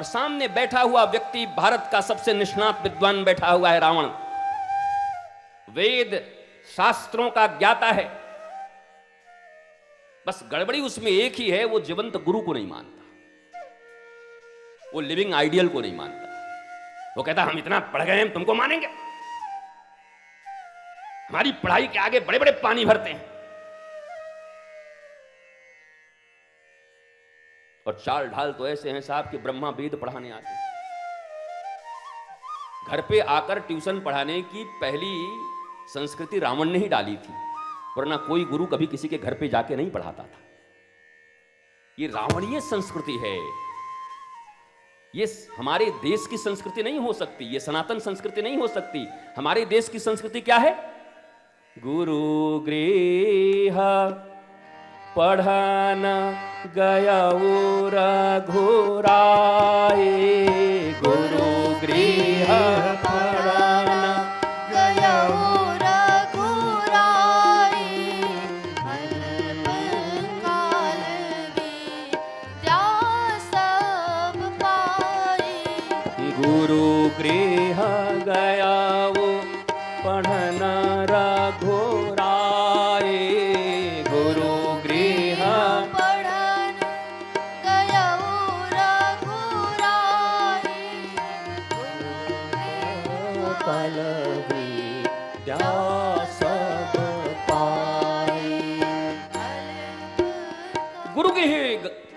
और सामने बैठा हुआ व्यक्ति भारत का सबसे निष्णात विद्वान बैठा हुआ है रावण, वेद शास्त्रों का ज्ञाता है। बस गड़बड़ी उसमें एक ही है, वो जीवंत गुरु को नहीं मानता, वो लिविंग आइडियल को नहीं मानता। वो कहता हम इतना पढ़ गए हैं, तुमको मानेंगे? हमारी पढ़ाई के आगे बड़े बड़े पानी भरते हैं। और चाल ढाल तो ऐसे हैं साहब कि ब्रह्मा वेद पढ़ाने आते हैं। घर पे आकर ट्यूशन पढ़ाने की पहली संस्कृति रावण ने ही डाली थी, वरना कोई गुरु कभी किसी के घर पे जाके नहीं पढ़ाता था। ये रावणीय संस्कृति है, ये हमारे देश की संस्कृति नहीं हो सकती, ये सनातन संस्कृति नहीं हो सकती। हमारे देश की संस्कृति क्या है? गुरु गृह पढ़ाना गया रघुराए, गुरु गृह पढ़ाना गया रघुराए, अल्पकाल विद्या सब पाए। गुरु गृह गया वो पढ़ना रघुराए, गुरु गृह पढ़न गया रघुराए, कल विद्या सब पाए। गुरु गृह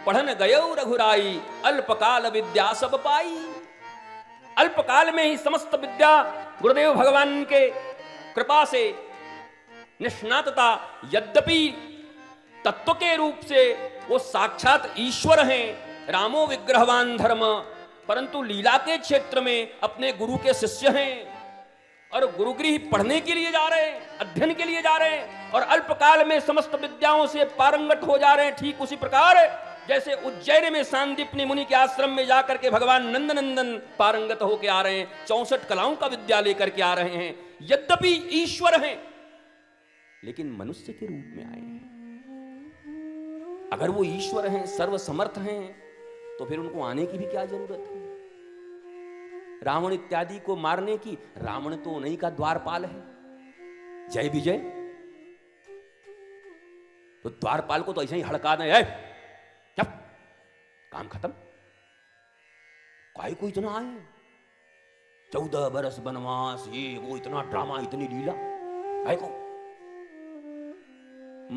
पढ़न गयो रघुराई, अल्पकाल विद्या सब पाई। अल्पकाल में ही समस्त विद्या गुरुदेव भगवान के कृपा से निष्णातता, यद्यपि तत्व के रूप से वो साक्षात ईश्वर हैं, रामो विग्रहवान धर्म, परंतु लीला के क्षेत्र में अपने गुरु के शिष्य हैं और गुरुगृह पढ़ने के लिए जा रहे हैं, अध्ययन के लिए जा रहे हैं और अल्पकाल में समस्त विद्याओं से पारंगत हो जा रहे हैं। ठीक उसी प्रकार जैसे उज्जैन में सांदीपनी मुनि के आश्रम में जाकर के भगवान नंदनंदन पारंगत होकर आ रहे हैं, 64 कलाओं का विद्या लेकर के आ रहे हैं। यद्यपि ईश्वर हैं लेकिन मनुष्य के रूप में आए हैं। अगर वो ईश्वर हैं, सर्वसमर्थ हैं, तो फिर उनको आने की भी क्या जरूरत है? रावण इत्यादि को मारने की? रावण तो उन्हीं का द्वारपाल है, जय विजय। तो द्वारपाल को तो ऐसे ही हड़का दे, क्या काम खत्म, काहे को इतना आए? 14 बरस वनवास, ये वो, इतना ड्रामा, इतनी लीला, काहे को?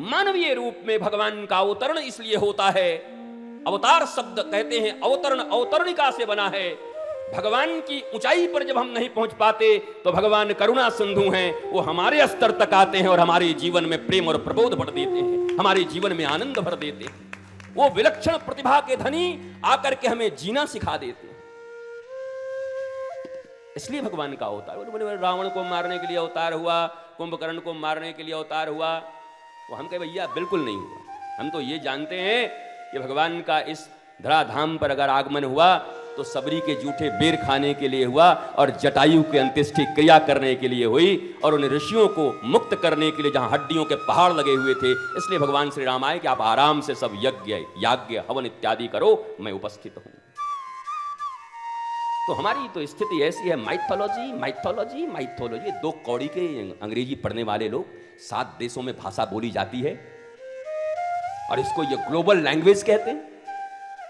मानवीय रूप में भगवान का अवतरण इसलिए होता है, अवतार शब्द कहते हैं अवतरण, अवतरणिका से बना है। भगवान की ऊंचाई पर जब हम नहीं पहुंच पाते तो भगवान करुणा सिंधु हैं, वो हमारे स्तर तक आते हैं और हमारे जीवन में प्रेम और प्रबोध भर देते हैं, हमारे जीवन में आनंद भर देते हैं। वो विलक्षण प्रतिभा के धनी आकर के हमें जीना सिखा देते हैं। इसलिए भगवान का अवतार, रावण को मारने के लिए अवतार हुआ, कुंभकर्ण को मारने के लिए अवतार हुआ, वो हम कहे भैया बिल्कुल नहीं हुआ। हम तो ये जानते हैं कि भगवान का इस धराधाम पर अगर आगमन हुआ तो सबरी के जूठे बेर खाने के लिए हुआ और जटायु के अंत्येष्टि क्रिया करने के लिए हुई और उन ऋषियों को मुक्त करने के लिए जहां हड्डियों के पहाड़ लगे हुए थे। इसलिए भगवान श्री राम आए कि आप आराम से सब यज्ञ याज्ञ हवन इत्यादि करो, मैं उपस्थित हूं। तो हमारी तो स्थिति ऐसी है, माइथोलॉजी माइथोलॉजी माइथोलॉजी। 2 कौड़ी के अंग्रेजी पढ़ने वाले लोग, 7 देशों में भाषा बोली जाती है और इसको ये ग्लोबल लैंग्वेज कहते हैं।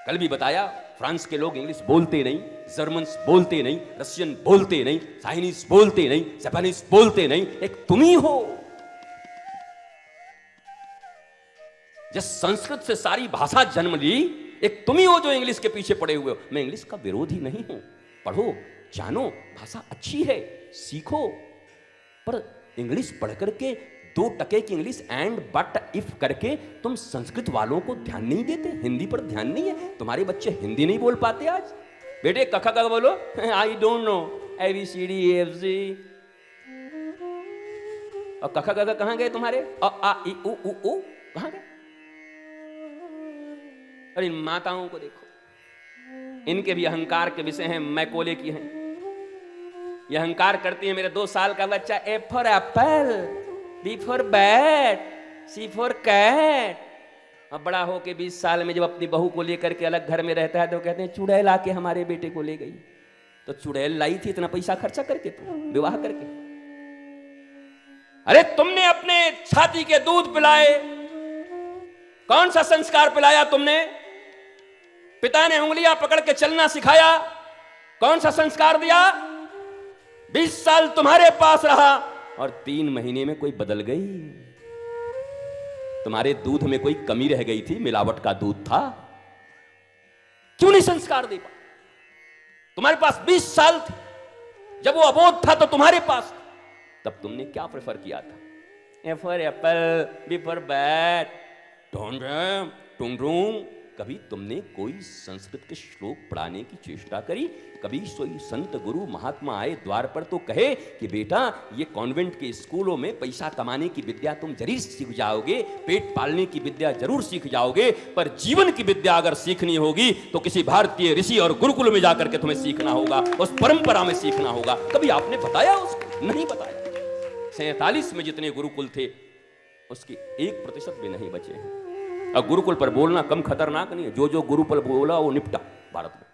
कल भी बताया, फ्रांस के लोग इंग्लिश बोलते नहीं, जर्मन्स बोलते नहीं, रशियन बोलते नहीं, चाइनीज बोलते नहीं, जापानीज बोलते नहीं, एक तुम ही हो। जिस संस्कृत से सारी भाषा जन्म ली, एक तुम ही हो जो इंग्लिश के पीछे पड़े हुए हो। मैं इंग्लिश का विरोधी नहीं हूं, पढ़ो, जानो, भाषा अच्छी है, सीखो, पर इंग्लिश पढ़ करके 2 टके की इंग्लिश एंड बट इफ करके तुम संस्कृत वालों को ध्यान नहीं देते, हिंदी पर ध्यान नहीं है। तुम्हारे बच्चे हिंदी नहीं बोल पाते आज। बेटे कखा का बोलो, I don't know ABCD EFG। और कखा का कहां गए तुम्हारे? आ ई उ ऊ कहां गए? और इन माताओं को देखो, इनके भी अहंकार के विषय हैं, मैकोले की हैं। ये अहंकार करती है, मेरे 2 साल का बच्चा A for apple, B for bat, C for cat. अब बड़ा हो के 20 साल में जब अपनी बहू को लेकर के अलग घर में रहता है तो कहते हैं चुड़ैल आके हमारे बेटे को ले गई। तो चुड़ैल लाई थी इतना पैसा खर्चा करके तो विवाह करके? अरे तुमने अपने छाती के दूध पिलाए, कौन सा संस्कार पिलाया तुमने? पिता ने उंगलियां पकड़ के चलना सिखाया, कौन सा संस्कार दिया? 20 साल तुम्हारे पास रहा और 3 महीने में कोई बदल गई? तुम्हारे दूध में कोई कमी रह गई थी? मिलावट का दूध था? क्यों नहीं संस्कार दे पा? तुम्हारे पास 20 साल थे, जब वो अबोध था तो तुम्हारे पास, तब तुमने क्या प्रेफर किया था? A for apple, B for bat, don't टूम। कभी तुमने कोई संस्कृत के श्लोक पढ़ाने की चेष्टा करी? कभी कोई संत गुरु महात्मा आए द्वार पर तो कहे कि बेटा ये कॉन्वेंट के स्कूलों में पैसा कमाने की विद्या तुम जरूर सीख जाओगे, पेट पालने की विद्या जरूर सीख जाओगे, पर जीवन की विद्या अगर सीखनी होगी तो किसी भारतीय ऋषि और गुरुकुल में जाकर के तुम्हें सीखना होगा, उस परंपरा में सीखना होगा। कभी आपने बताया उसको? नहीं बताया। 47 में जितने गुरुकुल थे उसके 1% भी नहीं बचे हैं। अब गुरुकुल पर बोलना कम खतरनाक नहीं है, जो गुरुकुल बोला वो निपटा भारत में।